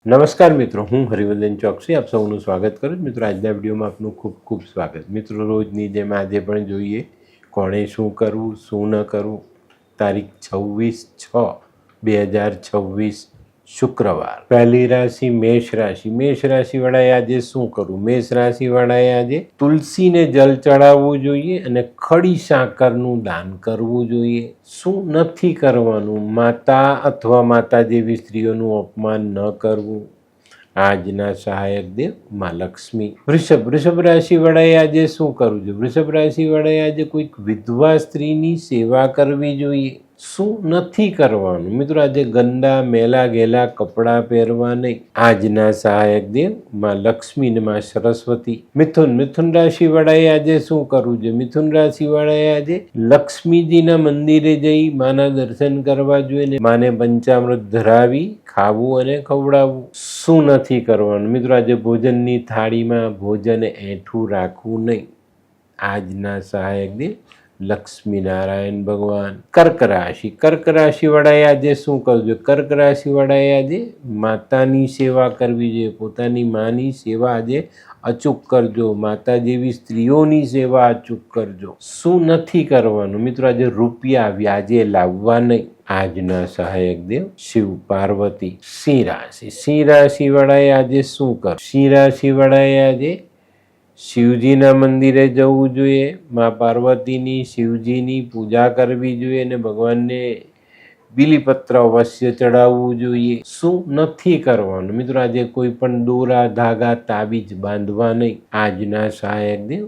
નમસ્કાર મિત્રો, હું હરિવર્ધન ચોકસી આપ સૌનું સ્વાગત કરું છું. મિત્રો, આજના વિડીયોમાં આપનું ખૂબ ખૂબ સ્વાગત. મિત્રો, રોજની જેમ આજે પણ જોઈએ કોણે શું કરવું, શું ન કરવું. તારીખ 26/6/2026 શુક્રવાર. પહેલી રાશિ મેષ રાશિ. મેષ રાશિવાળાએ આજે શું કરવું? મેષ રાશિવાળાએ આજે તુલસીને જલ ચડાવવું જોઈએ અને ખડી સાકરનું દાન કરવું જોઈએ. શું નથી કરવાનું? માતા અથવા માતા જેવી સ્ત્રીઓનું અપમાન ન કરવું. આજના સહાયક દેવ માં લક્ષ્મી. વૃષભ રાશિવાળાએ આજે શું કરવું જોઈએ? વૃષભ રાશિવાળાએ આજે કોઈક વિધવા સ્ત્રીની સેવા કરવી જોઈએ. શું નથી કરવાનું? મિત્રો, આજે ગંદા મેલા ગેલા કપડાં પહેરવા નહીં. આજના સહાયક દેવ માં લક્ષ્મી ને માં સરસ્વતી. મિથુન રાશિવાળાએ આજે શું કરવું જોઈએ? મિથુન રાશિવાળાએ આજે લક્ષ્મીજીના મંદિરે જઈ માના દર્શન કરવા જોઈએ ને માને પંચામૃત ધરાવી ખાવું અને ખવડાવવું. શું નથી કરવાનું? મિત્રો, આજે ભોજનની થાળીમાં ભોજન એઠું રાખવું નહીં. આજના સહાયક દેવ લક્ષ્મીનારાયણ ભગવાન. કર્ક રાશિવાળાએ આજે શું કરવું જોઈએ? કર્ક રાશિવાળાએ આજે માતાની સેવા કરવી જોઈએ. પોતાની માની સેવા આજે અચૂક કરજો. માતા જેવી સ્ત્રીઓની સેવા અચૂક કરજો. શું નથી કરવાનું? મિત્રો, આજે રૂપિયા વ્યાજે લાવવા નહીં. આજના સહાયક દેવ શિવ પાર્વતી. સિંહ રાશિવાળાએ આજે શું કરવું? સિંહ રાશિવાળાએ આજે શિવજીના મંદિરે જવું જોઈએ. મા પાર્વતીની શિવજીની પૂજા કરવી જોઈએ અને ભગવાનને બીલીપત્ર અવશ્ય ચડાવવું જોઈએ. શું નથી કરવાનું? મિત્રો, આજે કોઈ પણ દોરા ધાગા તાબીજ બાંધવા નહીં. આજના સહાયક દેવ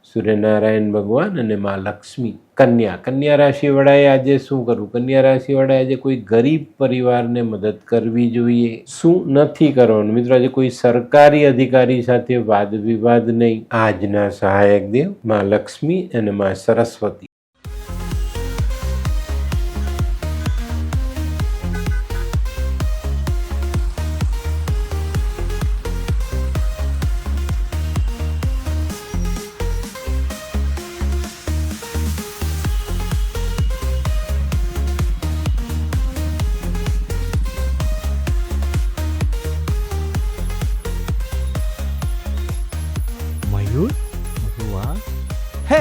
સૂર્યનારાયણ ભગવાન અને મા લક્ષ્મી. કન્યા રાશિવાળાએ આજે શું કરવું? કન્યા રાશિવાળાએ આજે કોઈ ગરીબ પરિવારને મદદ કરવી જોઈએ. શું નથી કરવાનું? મિત્રો, આજે કોઈ સરકારી અધિકારી સાથે વાદ વિવાદ નહીં. આજના સહાયક દેવ મા લક્ષ્મી અને મા સરસ્વતી.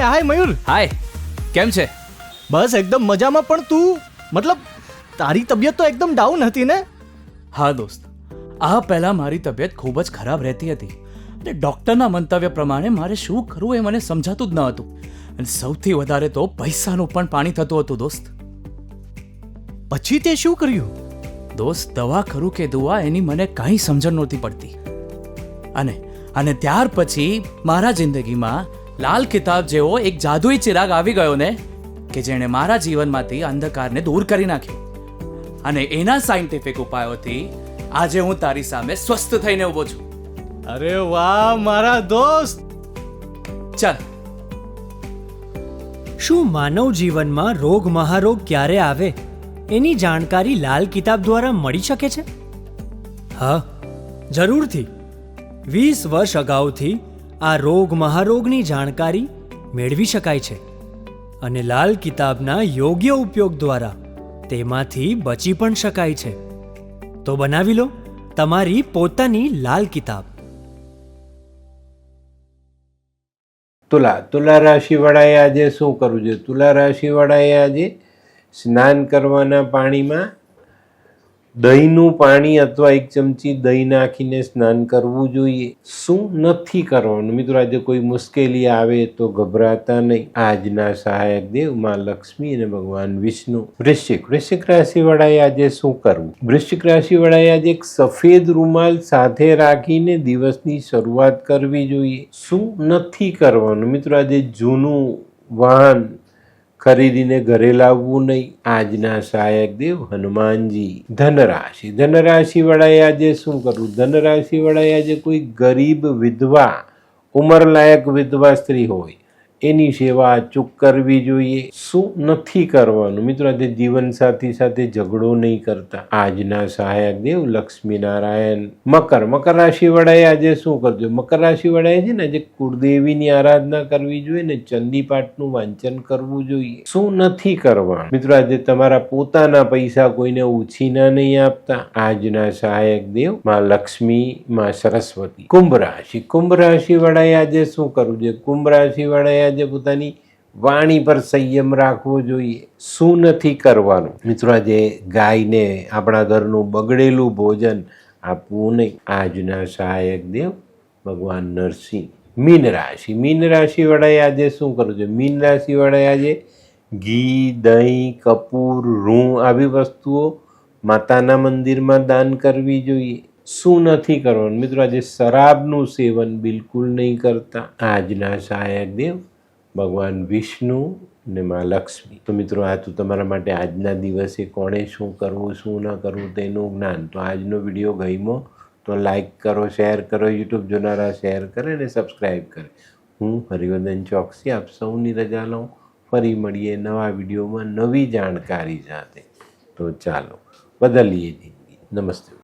હાય મયુર. હાય, કેમ છે? બસ એકદમ મજામાં. પણ તું તારી તબિયત તો એકદમ ડાઉન હતી ને? હા દોસ્ત, આ પહેલા મારી તબિયત ખૂબ જ ખરાબ રહેતી હતી અને ડૉક્ટરના મંતવ્ય પ્રમાણે મારે શું કરવું એ મને સમજાતું જ ન હતું. અને સૌથી વધારે તો પૈસાનું પણ પાણી થતું હતું દોસ્ત. પછી તે શું કર્યું? દોસ્ત, દવા કરું કે દુઆ એની મને કાંઈ સમજણ નહોતી પડતી. અને ત્યાર પછી મારા જિંદગીમાં લાલ કિતાબ જેવો એક જાદુઈ ચિરાગ આવી ગયો ને કે જેણે મારા જીવનમાંથી અંધકારને દૂર કરી નાખ્યો. અને એના સાયન્ટિફિક ઉપાયોથી આજે હું તારી સામે સ્વસ્થ થઈને ઊભો છું. અરે વાહ મારા દોસ્ત. ચાલ. શું માનવ જીવનમાં રોગ મહારોગ ક્યારે આવે એની જાણકારી લાલ કિતાબ દ્વારા મળી શકે છે? હા, જરૂરથી. 20 વર્ષ અગાઉથી આ રોગ મહારોગની જાણકારી મેળવી શકાય છે અને લાલ કિતાબના યોગ્ય ઉપયોગ દ્વારા તેમાંથી બચી પણ શકાય છે. તો બનાવી લો તમારી પોતાની લાલ કિતાબ. તુલા રાશિવાળાએ આજે શું કરવું જોઈએ? તુલા રાશિવાળાએ આજે સ્નાન કરવાના પાણીમાં દહીંનું પાણી અથવા 1 ચમચી દહીં નાખીને સ્નાન કરવું જોઈએ. શું નથી કરવાનું? મિત્રો, આજે કોઈ મુશ્કેલી આવે તો ગભરાતા નહીં. આજના સહાયક દેવ માં લક્ષ્મી અને ભગવાન વિષ્ણુ. વૃશ્ચિક રાશિવાળાએ આજે શું કરવું? વૃશ્ચિક રાશિવાળાએ આજે એક સફેદ રૂમાલ સાથે રાખીને દિવસની શરૂઆત કરવી જોઈએ. શું નથી કરવાનું? મિત્રો, આજે જૂનું વાહન ખરીદીને ઘરે લાવવું નહીં. આજના સહાયક દેવ હનુમાનજી. ધનરાશિવાળાએ આજે શું કરવું? ધનરાશિવાળાએ આજે કોઈ ગરીબ વિધવા, ઉંમરલાયક વિધવા સ્ત્રી હોય એની સેવા અચૂક કરવી જોઈએ. શું નથી કરવાનું? મિત્રો, આજે જીવનસાથી સાથે ઝઘડો નહીં કરતા. આજના સહાયક દેવ લક્ષ્મીનારાયણ. મકર રાશિ વડાએ આજે શું કરજો? મકર રાશિ વડાએ છે ને આજે કુળદેવીની આરાધના કરવી જોઈએ ને ચંદીપાઠનું વાંચન કરવું જોઈએ. શું નથી કરવાનું? મિત્રો, આજે તમારા પોતાના પૈસા કોઈને ઉછીના નહીં આપતા. આજના સહાયક દેવ માં લક્ષ્મી, માં સરસ્વતી. કુંભ રાશિ વડાએ આજે શું કરવું જોઈએ? કુંભ રાશિ વડાએ આજે પોતાની વાણી પર સંયમ રાખવો જોઈએ. શું નથી કરવાનું? મિત્રો, આજે ગાયને આપણા ઘરનું બગડેલું ભોજન આપવું નહીં. આજના સહાયક દેવ ભગવાન નરસિંહ. મીન રાશિ વડાએ આજે શું કરવું જોઈએ? મીન રાશિ વડાએ આજે ઘી, દહીં, કપૂર, રૂં આવી વસ્તુઓ માતાના મંદિરમાં દાન કરવી જોઈએ. શું નથી કરવાનું? મિત્રો, આજે શરાબનું સેવન બિલકુલ નહીં કરતા. આજના સહાયક દેવ ભગવાન વિષ્ણુ ને માં લક્ષ્મી. તો મિત્રો, આ તો તમારા માટે આજના દિવસે કોણે શું કરવું, શું ન કરવું તેનું જ્ઞાન. તો આજનો વિડીયો ગમ્યો તો લાઈક કરો, શેર કરો, યુટ્યુબ જોનારા શેર કરે અને સબસ્ક્રાઈબ કરે. હું હરિવર્ધન ચોકસી આપ સૌની રજા લઉં. ફરી મળીએ નવા વિડીયોમાં નવી જાણકારી સાથે. તો ચાલો બદલીએ જિંદગી. નમસ્તે.